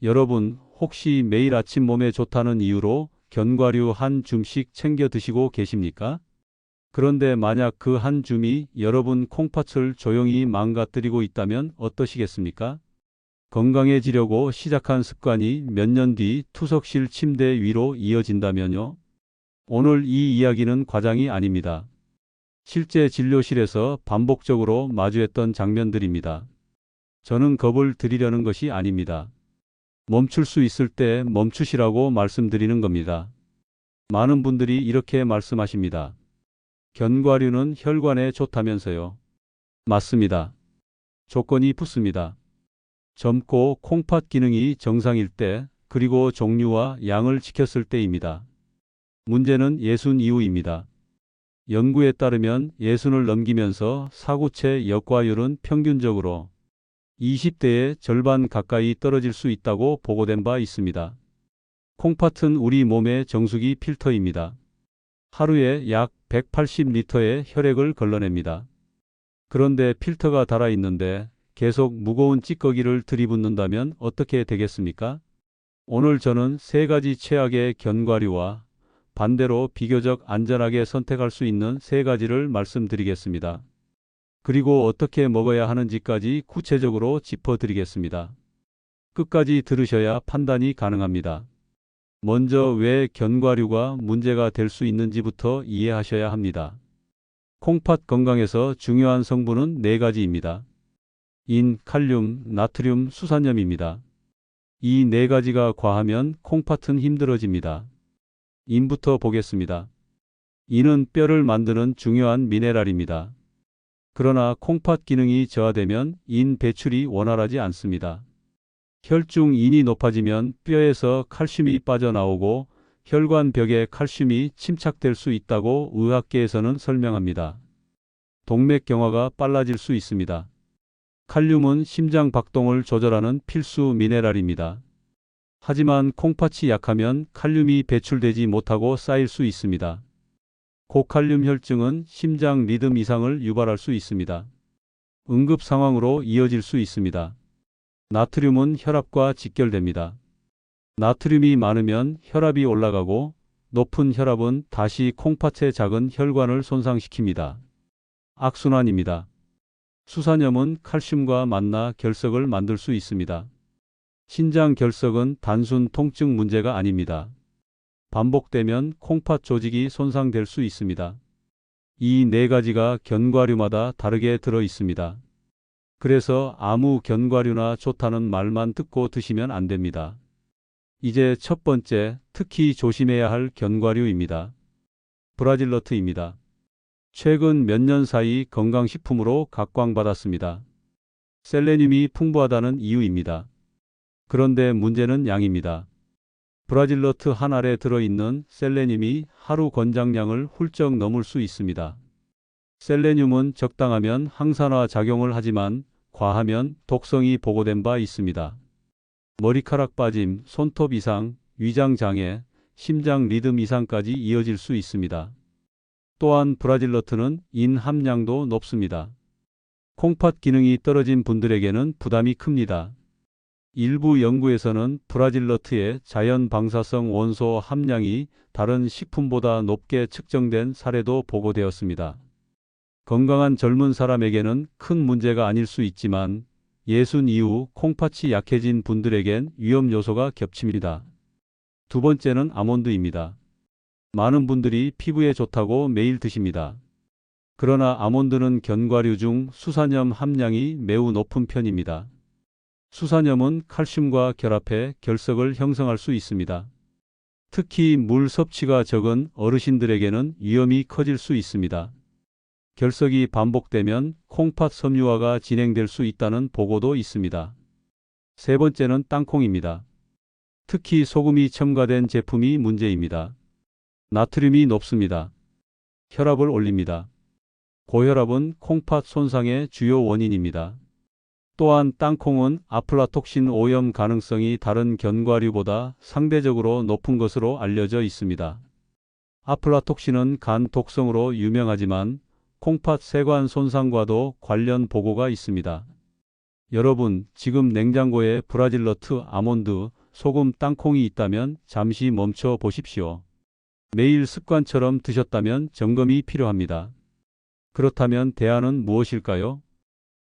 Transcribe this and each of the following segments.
여러분, 혹시 매일 아침 몸에 좋다는 이유로 견과류 한 줌씩 챙겨 드시고 계십니까? 그런데 만약 그 한 줌이 여러분 콩팥을 조용히 망가뜨리고 있다면 어떠시겠습니까? 건강해지려고 시작한 습관이 몇 년 뒤 투석실 침대 위로 이어진다면요? 오늘 이 이야기는 과장이 아닙니다. 실제 진료실에서 반복적으로 마주했던 장면들입니다. 저는 겁을 드리려는 것이 아닙니다. 멈출 수 있을 때 멈추시라고 말씀드리는 겁니다. 많은 분들이 이렇게 말씀하십니다. 견과류는 혈관에 좋다면서요. 맞습니다. 조건이 붙습니다. 젊고 콩팥 기능이 정상일 때, 그리고 종류와 양을 지켰을 때입니다. 문제는 예순 이후입니다. 연구에 따르면 예순을 넘기면서 사구체 역과율은 평균적으로 20대의 절반 가까이 떨어질 수 있다고 보고된 바 있습니다. 콩팥은 우리 몸의 정수기 필터입니다. 하루에 약 180리터의 혈액을 걸러냅니다. 그런데 필터가 닳아있는데 계속 무거운 찌꺼기를 들이붓는다면 어떻게 되겠습니까? 오늘 저는 세 가지 최악의 견과류와 반대로 비교적 안전하게 선택할 수 있는 세 가지를 말씀드리겠습니다. 그리고 어떻게 먹어야 하는지까지 구체적으로 짚어드리겠습니다. 끝까지 들으셔야 판단이 가능합니다. 먼저 왜 견과류가 문제가 될 수 있는지부터 이해하셔야 합니다. 콩팥 건강에서 중요한 성분은 네 가지입니다. 인, 칼륨, 나트륨, 수산염입니다. 이 네 가지가 과하면 콩팥은 힘들어집니다. 인부터 보겠습니다. 인은 뼈를 만드는 중요한 미네랄입니다. 그러나 콩팥 기능이 저하되면 인 배출이 원활하지 않습니다. 혈중 인이 높아지면 뼈에서 칼슘이 빠져나오고 혈관벽에 칼슘이 침착될 수 있다고 의학계에서는 설명합니다. 동맥경화가 빨라질 수 있습니다. 칼륨은 심장 박동을 조절하는 필수 미네랄입니다. 하지만 콩팥이 약하면 칼륨이 배출되지 못하고 쌓일 수 있습니다. 고칼륨 혈증은 심장 리듬 이상을 유발할 수 있습니다. 응급 상황으로 이어질 수 있습니다. 나트륨은 혈압과 직결됩니다. 나트륨이 많으면 혈압이 올라가고 높은 혈압은 다시 콩팥의 작은 혈관을 손상시킵니다. 악순환입니다. 수산염은 칼슘과 만나 결석을 만들 수 있습니다. 신장 결석은 단순 통증 문제가 아닙니다. 반복되면 콩팥 조직이 손상될 수 있습니다. 이 네 가지가 견과류마다 다르게 들어 있습니다. 그래서 아무 견과류나 좋다는 말만 듣고 드시면 안 됩니다. 이제 첫 번째, 특히 조심해야 할 견과류입니다. 브라질너트입니다. 최근 몇 년 사이 건강식품으로 각광받았습니다. 셀레늄이 풍부하다는 이유입니다. 그런데 문제는 양입니다. 브라질너트 한 알에 들어있는 셀레늄이 하루 권장량을 훌쩍 넘을 수 있습니다. 셀레늄은 적당하면 항산화 작용을 하지만 과하면 독성이 보고된 바 있습니다. 머리카락 빠짐, 손톱 이상, 위장 장애, 심장 리듬 이상까지 이어질 수 있습니다. 또한 브라질너트는 인 함량도 높습니다. 콩팥 기능이 떨어진 분들에게는 부담이 큽니다. 일부 연구에서는 브라질너트의 자연 방사성 원소 함량이 다른 식품보다 높게 측정된 사례도 보고되었습니다. 건강한 젊은 사람에게는 큰 문제가 아닐 수 있지만 예순 이후 콩팥이 약해진 분들에겐 위험 요소가 겹칩니다. 두 번째는 아몬드입니다. 많은 분들이 피부에 좋다고 매일 드십니다. 그러나 아몬드는 견과류 중 수산염 함량이 매우 높은 편입니다. 수산염은 칼슘과 결합해 결석을 형성할 수 있습니다. 특히 물 섭취가 적은 어르신들에게는 위험이 커질 수 있습니다. 결석이 반복되면 콩팥 섬유화가 진행될 수 있다는 보고도 있습니다. 세 번째는 땅콩입니다. 특히 소금이 첨가된 제품이 문제입니다. 나트륨이 높습니다. 혈압을 올립니다. 고혈압은 콩팥 손상의 주요 원인입니다. 또한 땅콩은 아플라톡신 오염 가능성이 다른 견과류보다 상대적으로 높은 것으로 알려져 있습니다. 아플라톡신은 간 독성으로 유명하지만 콩팥 세관 손상과도 관련 보고가 있습니다. 여러분, 지금 냉장고에 브라질너트, 아몬드, 소금, 땅콩이 있다면 잠시 멈춰 보십시오. 매일 습관처럼 드셨다면 점검이 필요합니다. 그렇다면 대안은 무엇일까요?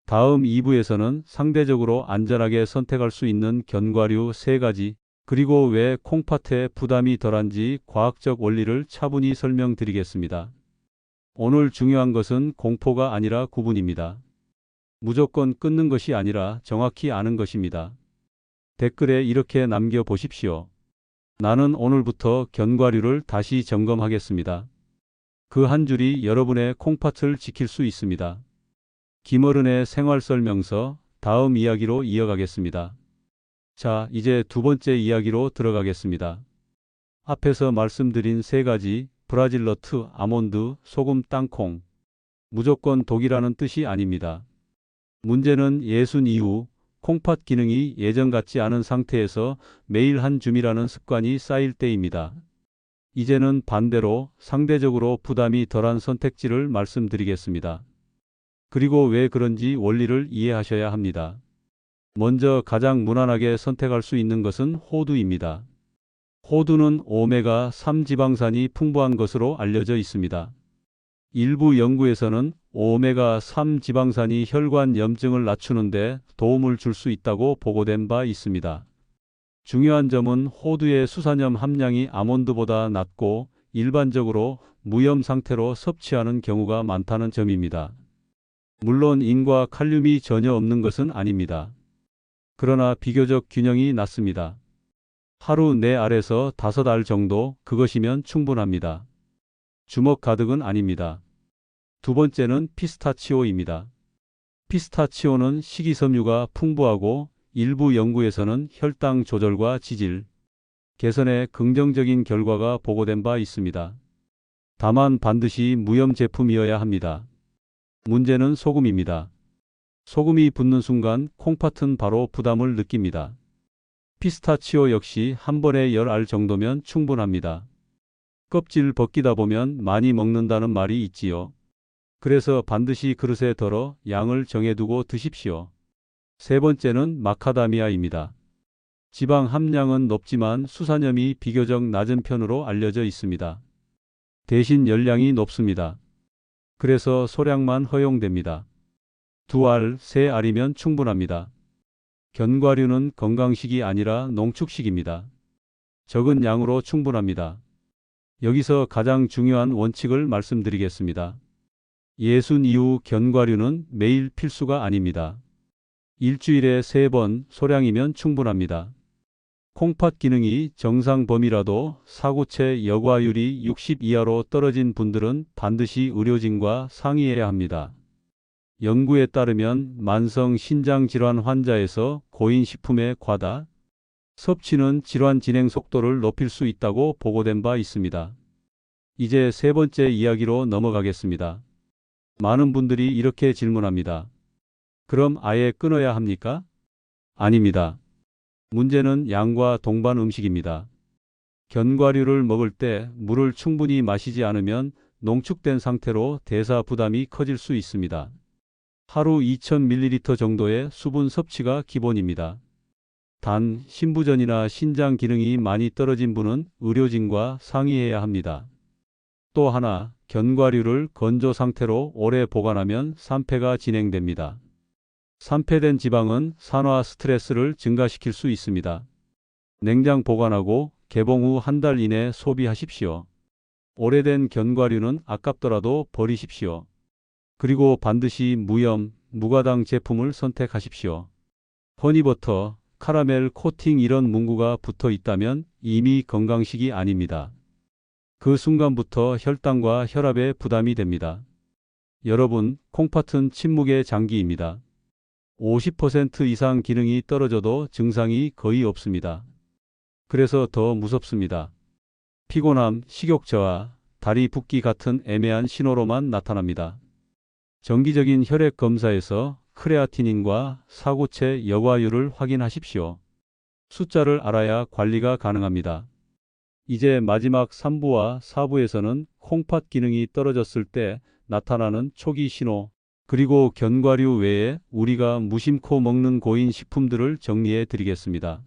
다음 2부에서는 상대적으로 안전하게 선택할 수 있는 견과류 3가지, 그리고 왜 콩팥에 부담이 덜한지 과학적 원리를 차분히 설명드리겠습니다. 오늘 중요한 것은 공포가 아니라 구분입니다. 무조건 끊는 것이 아니라 정확히 아는 것입니다. 댓글에 이렇게 남겨보십시오. 나는 오늘부터 견과류를 다시 점검하겠습니다. 그 한 줄이 여러분의 콩팥을 지킬 수 있습니다. 김어른의 생활설명서 다음 이야기로 이어가겠습니다. 자, 이제 2번째 이야기로 들어가겠습니다. 앞에서 말씀드린 3가지 브라질너트, 아몬드, 소금, 땅콩. 무조건 독이라는 뜻이 아닙니다. 문제는 예순 이후 콩팥 기능이 예전 같지 않은 상태에서 매일 한 줌이라는 습관이 쌓일 때입니다. 이제는 반대로 상대적으로 부담이 덜한 선택지를 말씀드리겠습니다. 그리고 왜 그런지 원리를 이해하셔야 합니다. 먼저 가장 무난하게 선택할 수 있는 것은 호두입니다. 호두는 오메가3 지방산이 풍부한 것으로 알려져 있습니다. 일부 연구에서는 오메가3 지방산이 혈관 염증을 낮추는 데 도움을 줄 수 있다고 보고된 바 있습니다. 중요한 점은 호두의 수산염 함량이 아몬드보다 낮고 일반적으로 무염 상태로 섭취하는 경우가 많다는 점입니다. 물론 인과 칼륨이 전혀 없는 것은 아닙니다. 그러나 비교적 균형이 낮습니다. 하루 4알에서 5알 정도, 그것이면 충분합니다. 주먹 가득은 아닙니다. 2번째는 피스타치오입니다. 피스타치오는 식이섬유가 풍부하고 일부 연구에서는 혈당 조절과 지질 개선에 긍정적인 결과가 보고된 바 있습니다. 다만 반드시 무염 제품이어야 합니다. 문제는 소금입니다. 소금이 붙는 순간 콩팥은 바로 부담을 느낍니다. 피스타치오 역시 한 번에 10알 정도면 충분합니다. 껍질 벗기다 보면 많이 먹는다는 말이 있지요. 그래서 반드시 그릇에 덜어 양을 정해두고 드십시오. 3번째는 마카다미아입니다. 지방 함량은 높지만 수산염이 비교적 낮은 편으로 알려져 있습니다. 대신 열량이 높습니다. 그래서 소량만 허용됩니다. 2알, 3알이면 충분합니다. 견과류는 건강식이 아니라 농축식입니다. 적은 양으로 충분합니다. 여기서 가장 중요한 원칙을 말씀드리겠습니다. 예순 이후 견과류는 매일 필수가 아닙니다. 일주일에 3번 소량이면 충분합니다. 콩팥 기능이 정상 범위라도 사구체 여과율이 60 이하로 떨어진 분들은 반드시 의료진과 상의해야 합니다. 연구에 따르면 만성 신장질환 환자에서 고인식품의 과다 섭취는 질환 진행 속도를 높일 수 있다고 보고된 바 있습니다. 이제 3번째 이야기로 넘어가겠습니다. 많은 분들이 이렇게 질문합니다. 그럼 아예 끊어야 합니까? 아닙니다. 문제는 양과 동반 음식입니다. 견과류를 먹을 때 물을 충분히 마시지 않으면 농축된 상태로 대사 부담이 커질 수 있습니다. 하루 2000ml 정도의 수분 섭취가 기본입니다. 단, 신부전이나 신장 기능이 많이 떨어진 분은 의료진과 상의해야 합니다. 또 하나, 견과류를 건조 상태로 오래 보관하면 산패가 진행됩니다. 산패된 지방은 산화 스트레스를 증가시킬 수 있습니다. 냉장 보관하고 개봉 후 한 달 이내 소비하십시오. 오래된 견과류는 아깝더라도 버리십시오. 그리고 반드시 무염, 무가당 제품을 선택하십시오. 허니버터, 카라멜 코팅 이런 문구가 붙어 있다면 이미 건강식이 아닙니다. 그 순간부터 혈당과 혈압에 부담이 됩니다. 여러분, 콩팥은 침묵의 장기입니다. 50% 이상 기능이 떨어져도 증상이 거의 없습니다. 그래서 더 무섭습니다. 피곤함, 식욕 저하, 다리 붓기 같은 애매한 신호로만 나타납니다. 정기적인 혈액 검사에서 크레아티닌과 사구체 여과율을 확인하십시오. 숫자를 알아야 관리가 가능합니다. 이제 마지막 3부와 4부에서는 콩팥 기능이 떨어졌을 때 나타나는 초기 신호, 그리고 견과류 외에 우리가 무심코 먹는 고인 식품들을 정리해 드리겠습니다.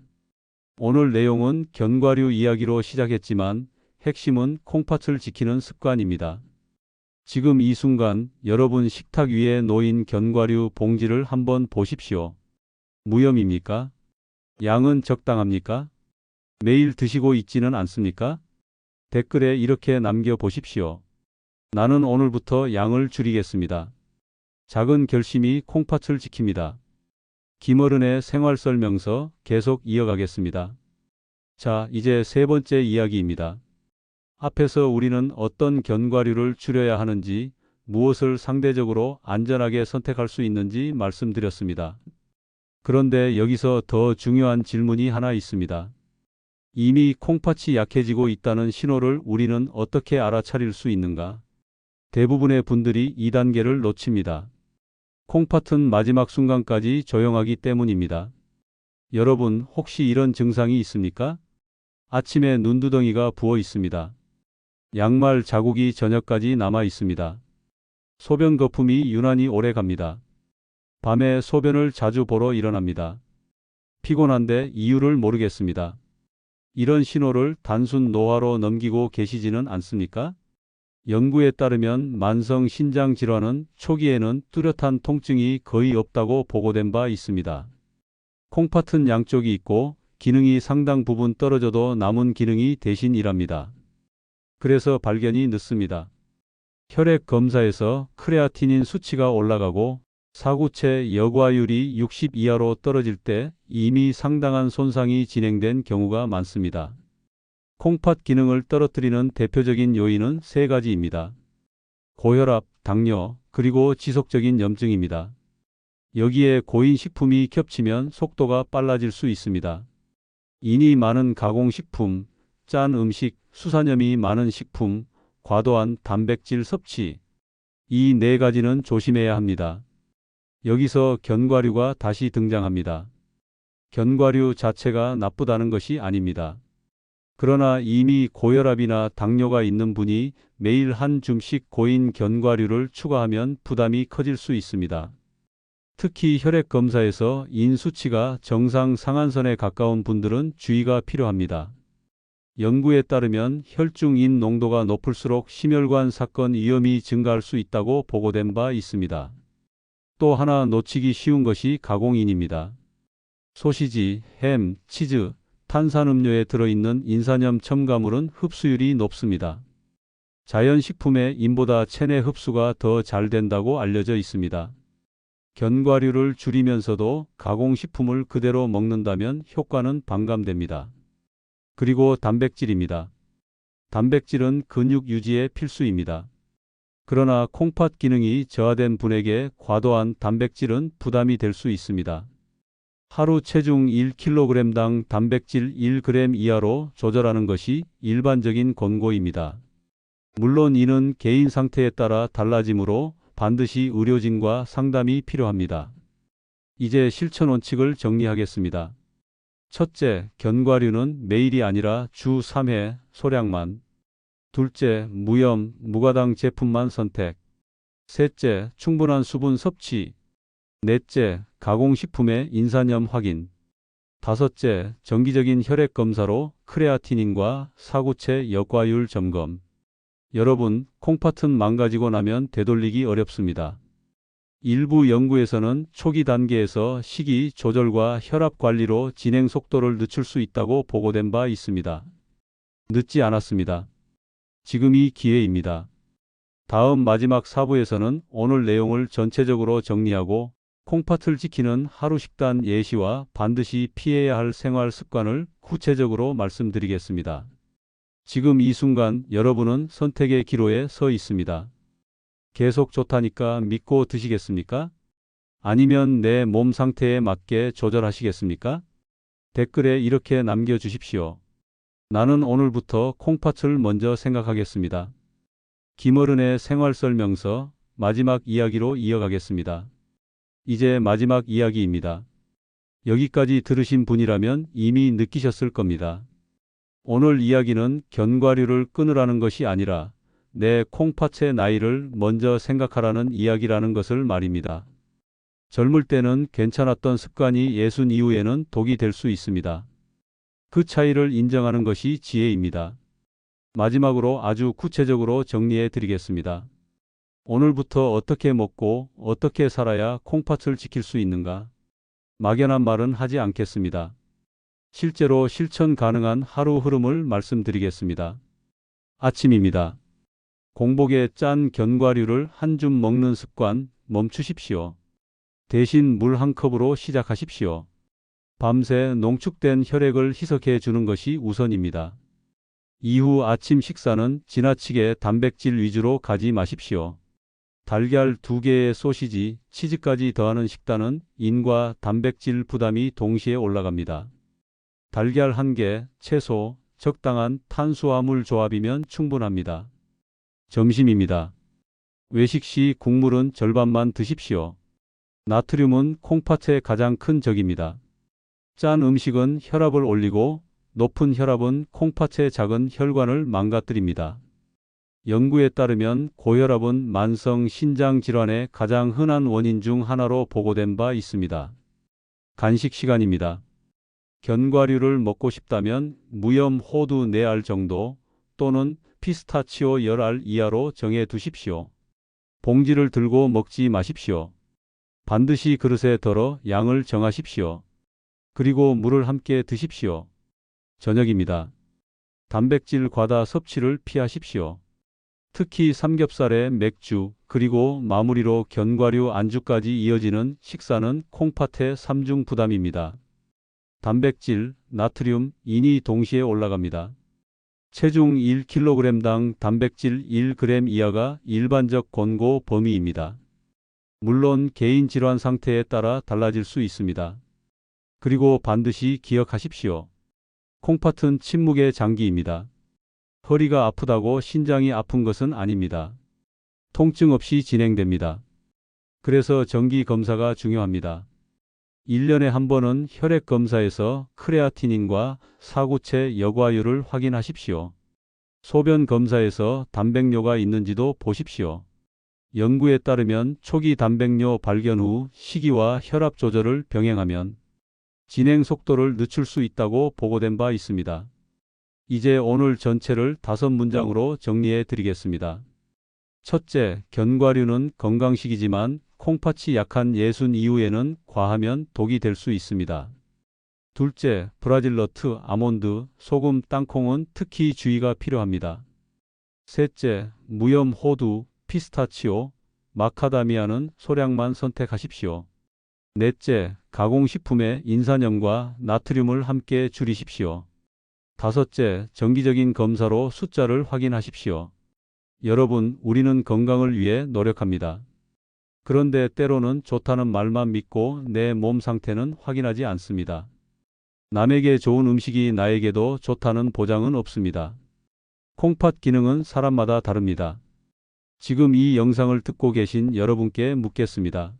오늘 내용은 견과류 이야기로 시작했지만 핵심은 콩팥을 지키는 습관입니다. 지금 이 순간 여러분 식탁 위에 놓인 견과류 봉지를 한번 보십시오. 무염입니까? 양은 적당합니까? 매일 드시고 있지는 않습니까? 댓글에 이렇게 남겨보십시오. 나는 오늘부터 양을 줄이겠습니다. 작은 결심이 콩팥을 지킵니다. 김어른의 생활설명서 계속 이어가겠습니다. 자, 이제 세 번째 이야기입니다. 앞에서 우리는 어떤 견과류를 줄여야 하는지, 무엇을 상대적으로 안전하게 선택할 수 있는지 말씀드렸습니다. 그런데 여기서 더 중요한 질문이 하나 있습니다. 이미 콩팥이 약해지고 있다는 신호를 우리는 어떻게 알아차릴 수 있는가? 대부분의 분들이 이 단계를 놓칩니다. 콩팥은 마지막 순간까지 조용하기 때문입니다. 여러분, 혹시 이런 증상이 있습니까? 아침에 눈두덩이가 부어 있습니다. 양말 자국이 저녁까지 남아 있습니다. 소변 거품이 유난히 오래 갑니다. 밤에 소변을 자주 보러 일어납니다. 피곤한데 이유를 모르겠습니다. 이런 신호를 단순 노화로 넘기고 계시지는 않습니까? 연구에 따르면 만성 신장 질환은 초기에는 뚜렷한 통증이 거의 없다고 보고된 바 있습니다. 콩팥은 양쪽이 있고 기능이 상당 부분 떨어져도 남은 기능이 대신 일합니다. 그래서 발견이 늦습니다. 혈액 검사에서 크레아티닌 수치가 올라가고 사구체 여과율이 60 이하로 떨어질 때 이미 상당한 손상이 진행된 경우가 많습니다. 콩팥 기능을 떨어뜨리는 대표적인 요인은 세 가지입니다. 고혈압, 당뇨, 그리고 지속적인 염증입니다. 여기에 고인 식품이 겹치면 속도가 빨라질 수 있습니다. 인이 많은 가공식품, 짠 음식, 수산염이 많은 식품, 과도한 단백질 섭취. 이 네 가지는 조심해야 합니다. 여기서 견과류가 다시 등장합니다. 견과류 자체가 나쁘다는 것이 아닙니다. 그러나 이미 고혈압이나 당뇨가 있는 분이 매일 한 줌씩 고인 견과류를 추가하면 부담이 커질 수 있습니다. 특히 혈액 검사에서 인 수치가 정상 상한선에 가까운 분들은 주의가 필요합니다. 연구에 따르면 혈중인 농도가 높을수록 심혈관 사건 위험이 증가할 수 있다고 보고된 바 있습니다. 또 하나 놓치기 쉬운 것이 가공인입니다. 소시지, 햄, 치즈, 탄산음료에 들어있는 인산염 첨가물은 흡수율이 높습니다. 자연식품의 인보다 체내 흡수가 더 잘 된다고 알려져 있습니다. 견과류를 줄이면서도 가공식품을 그대로 먹는다면 효과는 반감됩니다. 그리고 단백질입니다. 단백질은 근육 유지에 필수입니다. 그러나 콩팥 기능이 저하된 분에게 과도한 단백질은 부담이 될 수 있습니다. 하루 체중 1kg당 단백질 1g 이하로 조절하는 것이 일반적인 권고입니다. 물론 이는 개인 상태에 따라 달라지므로 반드시 의료진과 상담이 필요합니다. 이제 실천 원칙을 정리하겠습니다. 첫째, 견과류는 매일이 아니라 주 3회 소량만. 둘째, 무염, 무가당 제품만 선택. 셋째, 충분한 수분 섭취. 넷째, 가공식품의 인산염 확인. 다섯째, 정기적인 혈액 검사로 크레아티닌과 사구체 역과율 점검. 여러분, 콩팥은 망가지고 나면 되돌리기 어렵습니다. 일부 연구에서는 초기 단계에서 식이 조절과 혈압 관리로 진행 속도를 늦출 수 있다고 보고된 바 있습니다. 늦지 않았습니다. 지금이 기회입니다. 다음 마지막 4부에서는 오늘 내용을 전체적으로 정리하고 콩팥을 지키는 하루 식단 예시와 반드시 피해야 할 생활 습관을 구체적으로 말씀드리겠습니다. 지금 이 순간 여러분은 선택의 기로에 서 있습니다. 계속 좋다니까 믿고 드시겠습니까? 아니면 내 몸 상태에 맞게 조절하시겠습니까? 댓글에 이렇게 남겨주십시오. 나는 오늘부터 콩팥을 먼저 생각하겠습니다. 김어른의 생활설명서 마지막 이야기로 이어가겠습니다. 이제 마지막 이야기입니다. 여기까지 들으신 분이라면 이미 느끼셨을 겁니다. 오늘 이야기는 견과류를 끊으라는 것이 아니라 내 콩팥의 나이를 먼저 생각하라는 이야기라는 것을 말입니다. 젊을 때는 괜찮았던 습관이 예순 이후에는 독이 될 수 있습니다. 그 차이를 인정하는 것이 지혜입니다. 마지막으로 아주 구체적으로 정리해 드리겠습니다. 오늘부터 어떻게 먹고 어떻게 살아야 콩팥을 지킬 수 있는가? 막연한 말은 하지 않겠습니다. 실제로 실천 가능한 하루 흐름을 말씀드리겠습니다. 아침입니다. 공복에 짠 견과류를 한 줌 먹는 습관 멈추십시오. 대신 물 한 컵으로 시작하십시오. 밤새 농축된 혈액을 희석해 주는 것이 우선입니다. 이후 아침 식사는 지나치게 단백질 위주로 가지 마십시오. 달걀 2개의 소시지, 치즈까지 더하는 식단은 인과 단백질 부담이 동시에 올라갑니다. 달걀 1개, 채소, 적당한 탄수화물 조합이면 충분합니다. 점심입니다. 외식 시 국물은 절반만 드십시오. 나트륨은 콩팥의 가장 큰 적입니다. 짠 음식은 혈압을 올리고 높은 혈압은 콩팥의 작은 혈관을 망가뜨립니다. 연구에 따르면 고혈압은 만성 신장 질환의 가장 흔한 원인 중 하나로 보고된 바 있습니다. 간식 시간입니다. 견과류를 먹고 싶다면 무염 호두 4알 정도 또는 피스타치오 10알 이하로 정해 두십시오. 봉지를 들고 먹지 마십시오. 반드시 그릇에 덜어 양을 정하십시오. 그리고 물을 함께 드십시오. 저녁입니다. 단백질 과다 섭취를 피하십시오. 특히 삼겹살에 맥주, 그리고 마무리로 견과류 안주까지 이어지는 식사는 콩팥의 3중 부담입니다. 단백질, 나트륨, 인이 동시에 올라갑니다. 체중 1kg당 단백질 1g 이하가 일반적 권고 범위입니다. 물론 개인 질환 상태에 따라 달라질 수 있습니다. 그리고 반드시 기억하십시오. 콩팥은 침묵의 장기입니다. 허리가 아프다고 신장이 아픈 것은 아닙니다. 통증 없이 진행됩니다. 그래서 정기 검사가 중요합니다. 1년에 한 번은 혈액 검사에서 크레아티닌과 사구체 여과율을 확인하십시오. 소변 검사에서 단백뇨가 있는지도 보십시오. 연구에 따르면 초기 단백뇨 발견 후 식이와 혈압 조절을 병행하면 진행 속도를 늦출 수 있다고 보고된 바 있습니다. 이제 오늘 전체를 5문장으로 정리해 드리겠습니다. 첫째, 견과류는 건강식이지만 콩팥이 약한 예순 이후에는 과하면 독이 될 수 있습니다. 둘째, 브라질 너트, 아몬드, 소금, 땅콩은 특히 주의가 필요합니다. 셋째, 무염 호두, 피스타치오, 마카다미아는 소량만 선택하십시오. 넷째, 가공식품의 인산염과 나트륨을 함께 줄이십시오. 다섯째, 정기적인 검사로 숫자를 확인하십시오. 여러분, 우리는 건강을 위해 노력합니다. 그런데 때로는 좋다는 말만 믿고 내 몸 상태는 확인하지 않습니다. 남에게 좋은 음식이 나에게도 좋다는 보장은 없습니다. 콩팥 기능은 사람마다 다릅니다. 지금 이 영상을 듣고 계신 여러분께 묻겠습니다.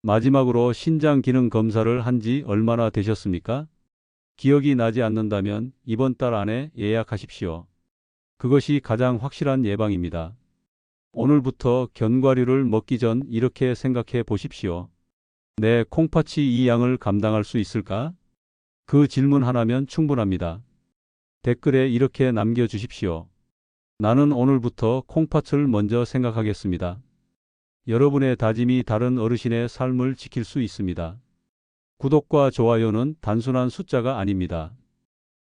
마지막으로 신장 기능 검사를 한 지 얼마나 되셨습니까? 기억이 나지 않는다면 이번 달 안에 예약하십시오. 그것이 가장 확실한 예방입니다. 오늘부터 견과류를 먹기 전 이렇게 생각해 보십시오. 내 콩팥이 이 양을 감당할 수 있을까? 그 질문 하나면 충분합니다. 댓글에 이렇게 남겨주십시오. 나는 오늘부터 콩팥을 먼저 생각하겠습니다. 여러분의 다짐이 다른 어르신의 삶을 지킬 수 있습니다. 구독과 좋아요는 단순한 숫자가 아닙니다.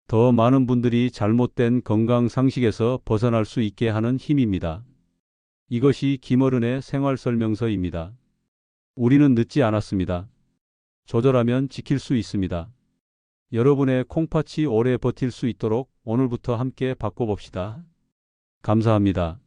더 많은 분들이 잘못된 건강 상식에서 벗어날 수 있게 하는 힘입니다. 이것이 김어른의 생활설명서입니다. 우리는 늦지 않았습니다. 조절하면 지킬 수 있습니다. 여러분의 콩팥이 오래 버틸 수 있도록 오늘부터 함께 바꿔봅시다. 감사합니다.